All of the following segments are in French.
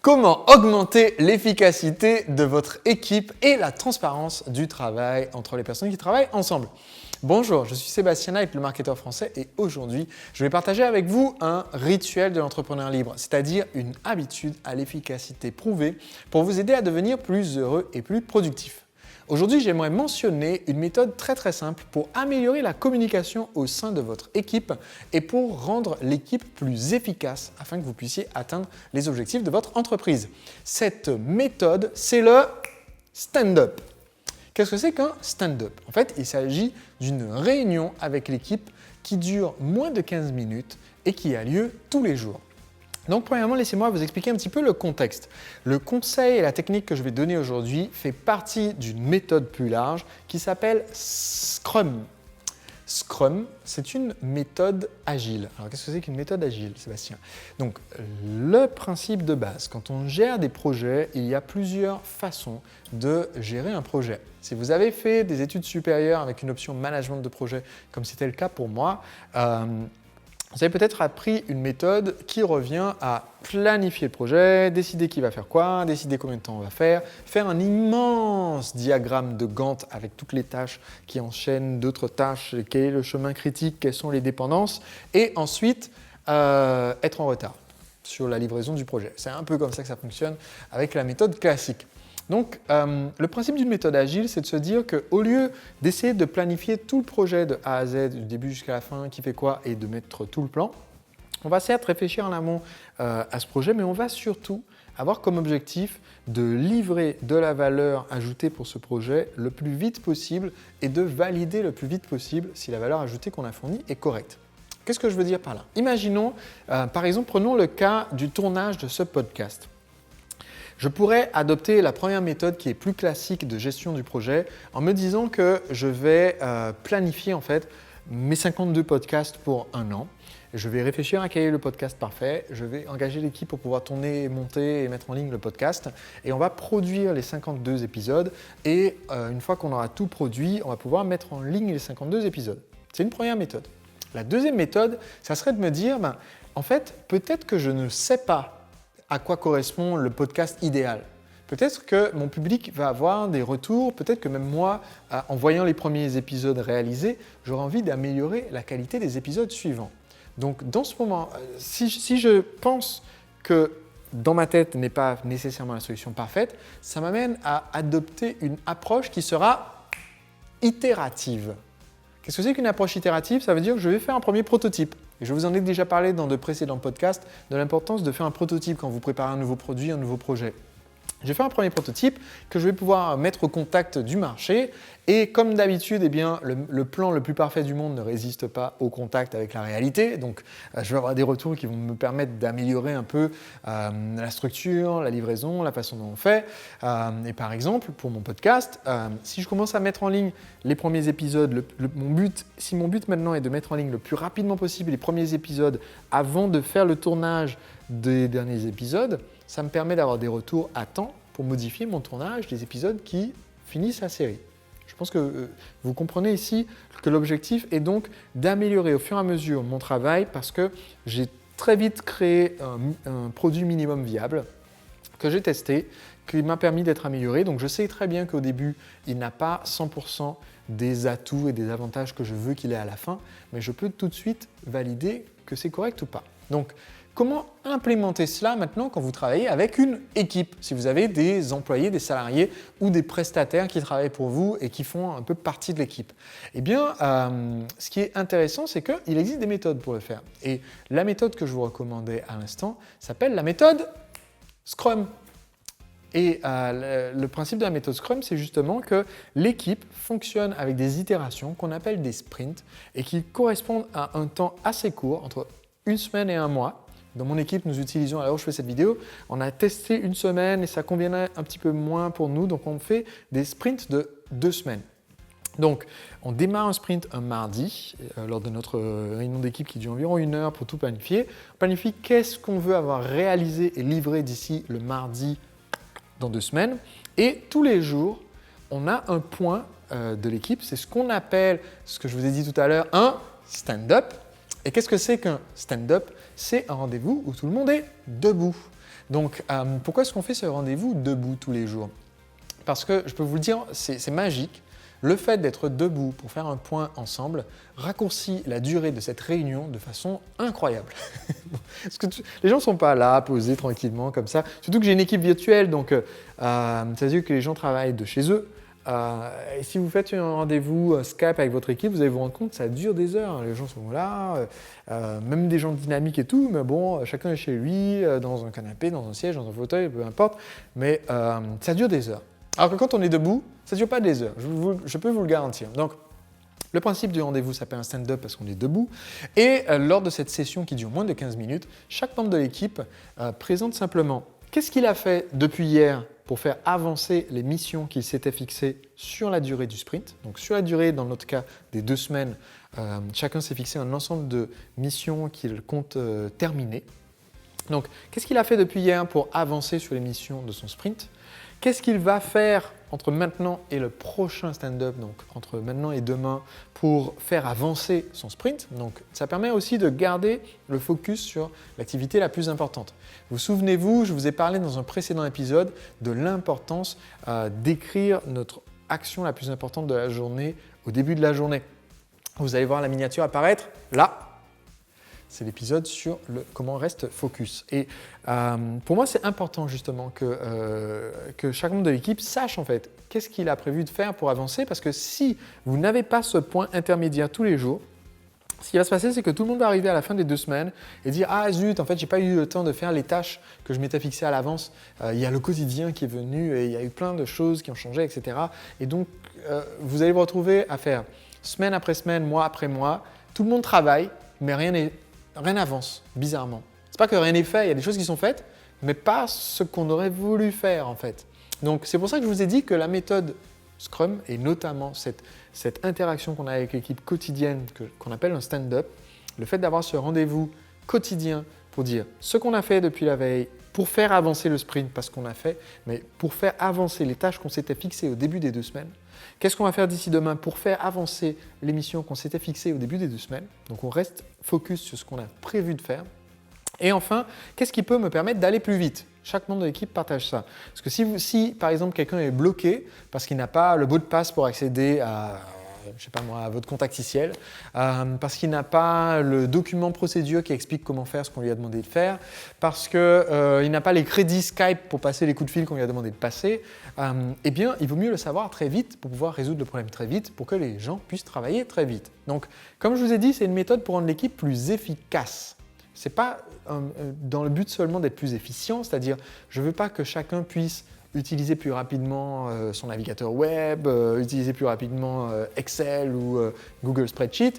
Comment augmenter l'efficacité de votre équipe et la transparence du travail entre les personnes qui travaillent ensemble? Bonjour, je suis Sébastien Knight, le marketeur français, et aujourd'hui, je vais partager avec vous un rituel de l'entrepreneur libre, c'est-à-dire une habitude à l'efficacité prouvée pour vous aider à devenir plus heureux et plus productif. Aujourd'hui, j'aimerais mentionner une méthode très simple pour améliorer la communication au sein de votre équipe et pour rendre l'équipe plus efficace afin que vous puissiez atteindre les objectifs de votre entreprise. Cette méthode, c'est le stand-up. Qu'est-ce que c'est qu'un stand-up? En fait, il s'agit d'une réunion avec l'équipe qui dure moins de 15 minutes et qui a lieu tous les jours. Donc, premièrement, laissez-moi vous expliquer un petit peu le contexte. Le conseil et la technique que je vais donner aujourd'hui fait partie d'une méthode plus large qui s'appelle Scrum. Scrum, c'est une méthode agile. Alors, qu'est-ce que c'est qu'une méthode agile, Sébastien? Donc, le principe de base, quand on gère des projets, il y a plusieurs façons de gérer un projet. Si vous avez fait des études supérieures avec une option management de projet, comme c'était le cas pour moi, vous avez peut-être appris une méthode qui revient à planifier le projet, décider qui va faire quoi, décider combien de temps on va faire un immense diagramme de Gantt avec toutes les tâches qui enchaînent d'autres tâches, quel est le chemin critique, quelles sont les dépendances, et ensuite être en retard sur la livraison du projet. C'est un peu comme ça que ça fonctionne avec la méthode classique. Donc, le principe d'une méthode agile, c'est de se dire qu'au lieu d'essayer de planifier tout le projet de A à Z, du début jusqu'à la fin, qui fait quoi, et de mettre tout le plan, on va certes réfléchir en amont à ce projet, mais on va surtout avoir comme objectif de livrer de la valeur ajoutée pour ce projet le plus vite possible et de valider le plus vite possible si la valeur ajoutée qu'on a fournie est correcte. Qu'est-ce que je veux dire par là? Imaginons, par exemple, prenons le cas du tournage de ce podcast. Je pourrais adopter la première méthode qui est plus classique de gestion du projet en me disant que je vais planifier en fait mes 52 podcasts pour un an. Je vais réfléchir à quel est le podcast parfait. Je vais engager l'équipe pour pouvoir tourner, monter et mettre en ligne le podcast. Et on va produire les 52 épisodes. Et une fois qu'on aura tout produit, on va pouvoir mettre en ligne les 52 épisodes. C'est une première méthode. La deuxième méthode, ça serait de me dire, en fait, peut-être que je ne sais pas à quoi correspond le podcast idéal. Peut-être que mon public va avoir des retours, peut-être que même moi, en voyant les premiers épisodes réalisés, j'aurai envie d'améliorer la qualité des épisodes suivants. Donc dans ce moment, si je pense que dans ma tête n'est pas nécessairement la solution parfaite, ça m'amène à adopter une approche qui sera itérative. Qu'est-ce que c'est qu'une approche itérative? Ça veut dire que je vais faire un premier prototype. Et je vous en ai déjà parlé dans de précédents podcasts de l'importance de faire un prototype quand vous préparez un nouveau produit, un nouveau projet. Je vais faire un premier prototype que je vais pouvoir mettre au contact du marché et comme d'habitude, le plan le plus parfait du monde ne résiste pas au contact avec la réalité. Donc, je vais avoir des retours qui vont me permettre d'améliorer un peu la structure, la livraison, la façon dont on fait. Et par exemple, pour mon podcast, si je commence à mettre en ligne les premiers épisodes, si mon but maintenant est de mettre en ligne le plus rapidement possible les premiers épisodes avant de faire le tournage des derniers épisodes, ça me permet d'avoir des retours à temps pour modifier mon tournage des épisodes qui finissent la série. Je pense que vous comprenez ici que l'objectif est donc d'améliorer au fur et à mesure mon travail parce que j'ai très vite créé un produit minimum viable que j'ai testé, qui m'a permis d'être amélioré. Donc je sais très bien qu'au début, il n'a pas 100% des atouts et des avantages que je veux qu'il ait à la fin, mais je peux tout de suite valider que c'est correct ou pas. Donc, comment implémenter cela maintenant quand vous travaillez avec une équipe? Si vous avez des employés, des salariés ou des prestataires qui travaillent pour vous et qui font un peu partie de l'équipe. Eh bien, ce qui est intéressant, c'est qu'il existe des méthodes pour le faire. Et la méthode que je vous recommandais à l'instant s'appelle la méthode Scrum. Et le principe de la méthode Scrum, c'est justement que l'équipe fonctionne avec des itérations qu'on appelle des sprints et qui correspondent à un temps assez court, entre une semaine et un mois. Dans mon équipe, nous utilisons, alors je fais cette vidéo, on a testé une semaine et ça convenait un petit peu moins pour nous, donc on fait des sprints de 2 semaines. Donc, on démarre un sprint un mardi, lors de notre réunion d'équipe qui dure environ 1 heure pour tout planifier. On planifie qu'est-ce qu'on veut avoir réalisé et livré d'ici le mardi dans 2 semaines. Et tous les jours, on a un point de l'équipe, c'est ce qu'on appelle, ce que je vous ai dit tout à l'heure, un stand-up. Et qu'est-ce que c'est qu'un stand-up? C'est un rendez-vous où tout le monde est debout. Donc, pourquoi est-ce qu'on fait ce rendez-vous debout tous les jours? Parce que, je peux vous le dire, c'est magique. Le fait d'être debout pour faire un point ensemble raccourcit la durée de cette réunion de façon incroyable. Parce que les gens ne sont pas là, posés tranquillement comme ça. Surtout que j'ai une équipe virtuelle, donc ça veut dire que les gens travaillent de chez eux. Et si vous faites un rendez-vous Skype avec votre équipe, vous allez vous rendre compte que ça dure des heures. Les gens sont là, même des gens dynamiques et tout, mais bon, chacun est chez lui, dans un canapé, dans un siège, dans un fauteuil, peu importe. Mais ça dure des heures. Alors que quand on est debout, ça ne dure pas des heures, je peux vous le garantir. Donc, le principe du rendez-vous s'appelle un stand-up parce qu'on est debout. Et lors de cette session qui dure moins de 15 minutes, chaque membre de l'équipe présente simplement qu'est-ce qu'il a fait depuis hier pour faire avancer les missions qu'il s'était fixées sur la durée du sprint. Donc sur la durée, dans notre cas, des 2 semaines, chacun s'est fixé un ensemble de missions qu'il compte terminer. Donc, qu'est-ce qu'il a fait depuis hier pour avancer sur les missions de son sprint? Qu'est-ce qu'il va faire entre maintenant et le prochain stand-up, donc entre maintenant et demain, pour faire avancer son sprint? Donc, ça permet aussi de garder le focus sur l'activité la plus importante. Vous souvenez-vous, je vous ai parlé dans un précédent épisode de l'importance d'écrire notre action la plus importante de la journée au début de la journée. Vous allez voir la miniature apparaître là. C'est l'épisode sur comment on reste focus. Et pour moi, c'est important justement que chaque membre de l'équipe sache en fait qu'est-ce qu'il a prévu de faire pour avancer. Parce que si vous n'avez pas ce point intermédiaire tous les jours, ce qui va se passer, c'est que tout le monde va arriver à la fin des 2 semaines et dire « Ah zut, en fait, j'ai pas eu le temps de faire les tâches que je m'étais fixées à l'avance. Il y a le quotidien qui est venu et il y a eu plein de choses qui ont changé, etc. » Et donc, vous allez vous retrouver à faire semaine après semaine, mois après mois. Tout le monde travaille, mais rien n'avance, bizarrement. C'est pas que rien n'est fait, il y a des choses qui sont faites, mais pas ce qu'on aurait voulu faire en fait. Donc c'est pour ça que je vous ai dit que la méthode Scrum, et notamment cette interaction qu'on a avec l'équipe quotidienne, qu'on appelle un stand-up, le fait d'avoir ce rendez-vous quotidien pour dire ce qu'on a fait depuis la veille, pour faire avancer le sprint, parce qu'on a fait, mais pour faire avancer les tâches qu'on s'était fixées au début des 2 semaines. Qu'est-ce qu'on va faire d'ici demain pour faire avancer les missions qu'on s'était fixées au début des 2 semaines? Donc on reste focus sur ce qu'on a prévu de faire. Et enfin, qu'est-ce qui peut me permettre d'aller plus vite? Chaque membre de l'équipe partage ça. Parce que si par exemple quelqu'un est bloqué parce qu'il n'a pas le mot de passe pour accéder à votre contacticiel, parce qu'il n'a pas le document procédure qui explique comment faire ce qu'on lui a demandé de faire, parce qu'il n'a pas les crédits Skype pour passer les coups de fil qu'on lui a demandé de passer, eh bien, il vaut mieux le savoir très vite pour pouvoir résoudre le problème très vite, pour que les gens puissent travailler très vite. Donc, comme je vous ai dit, c'est une méthode pour rendre l'équipe plus efficace. Ce n'est pas dans le but seulement d'être plus efficient, c'est-à-dire je ne veux pas que chacun puisse utiliser plus rapidement son navigateur web, utiliser plus rapidement Excel ou Google Spreadsheet.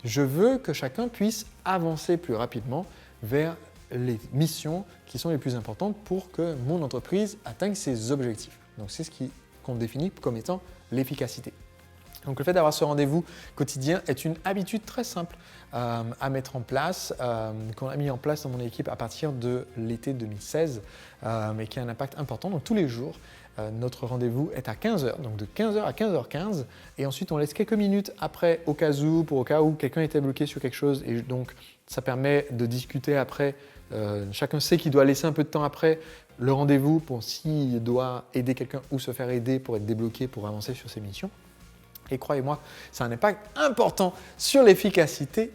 Je veux que chacun puisse avancer plus rapidement vers les missions qui sont les plus importantes pour que mon entreprise atteigne ses objectifs. Donc c'est ce qu'on définit comme étant l'efficacité. Donc le fait d'avoir ce rendez-vous quotidien est une habitude très simple à mettre en place, qu'on a mis en place dans mon équipe à partir de l'été 2016, mais qui a un impact important. Donc tous les jours, notre rendez-vous est à 15h, donc de 15h à 15h15, et ensuite on laisse quelques minutes après au cas où quelqu'un était bloqué sur quelque chose, et donc ça permet de discuter après. Chacun sait qu'il doit laisser un peu de temps après le rendez-vous pour s'il doit aider quelqu'un ou se faire aider pour être débloqué pour avancer sur ses missions. Et croyez-moi, ça a un impact important sur l'efficacité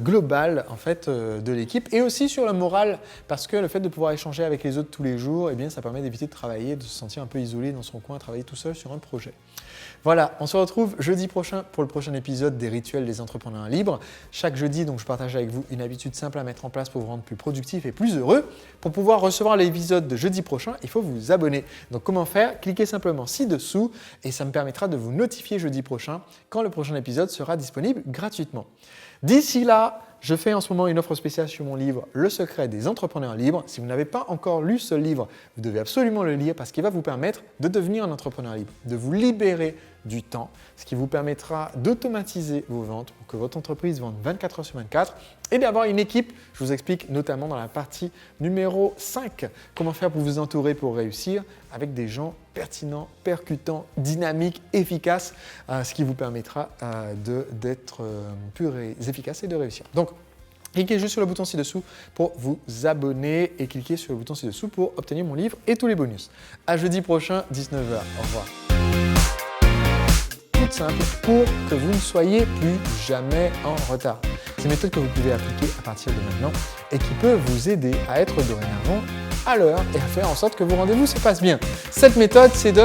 globale en fait, de l'équipe et aussi sur le moral, parce que le fait de pouvoir échanger avec les autres tous les jours, eh bien, ça permet d'éviter de travailler, de se sentir un peu isolé dans son coin, travailler tout seul sur un projet. Voilà, on se retrouve jeudi prochain pour le prochain épisode des rituels des entrepreneurs libres. Chaque jeudi, donc, je partage avec vous une habitude simple à mettre en place pour vous rendre plus productif et plus heureux. Pour pouvoir recevoir l'épisode de jeudi prochain, il faut vous abonner. Donc comment faire? Cliquez simplement ci-dessous et ça me permettra de vous notifier jeudi prochain quand le prochain épisode sera disponible gratuitement. D'ici là, je fais en ce moment une offre spéciale sur mon livre « Le secret des entrepreneurs libres ». Si vous n'avez pas encore lu ce livre, vous devez absolument le lire parce qu'il va vous permettre de devenir un entrepreneur libre, de vous libérer du temps, ce qui vous permettra d'automatiser vos ventes pour que votre entreprise vende 24 heures sur 24 et d'avoir une équipe. Je vous explique notamment dans la partie numéro 5 comment faire pour vous entourer pour réussir avec des gens pertinents, percutants, dynamiques, efficaces, ce qui vous permettra d'être plus efficace et de réussir. Donc, Cliquez juste sur le bouton ci-dessous pour vous abonner et cliquez sur le bouton ci-dessous pour obtenir mon livre et tous les bonus. À jeudi prochain, 19h. Au revoir. Toute simple pour que vous ne soyez plus jamais en retard. C'est une méthode que vous pouvez appliquer à partir de maintenant et qui peut vous aider à être dorénavant à l'heure et à faire en sorte que vos rendez-vous se passent bien. Cette méthode, c'est de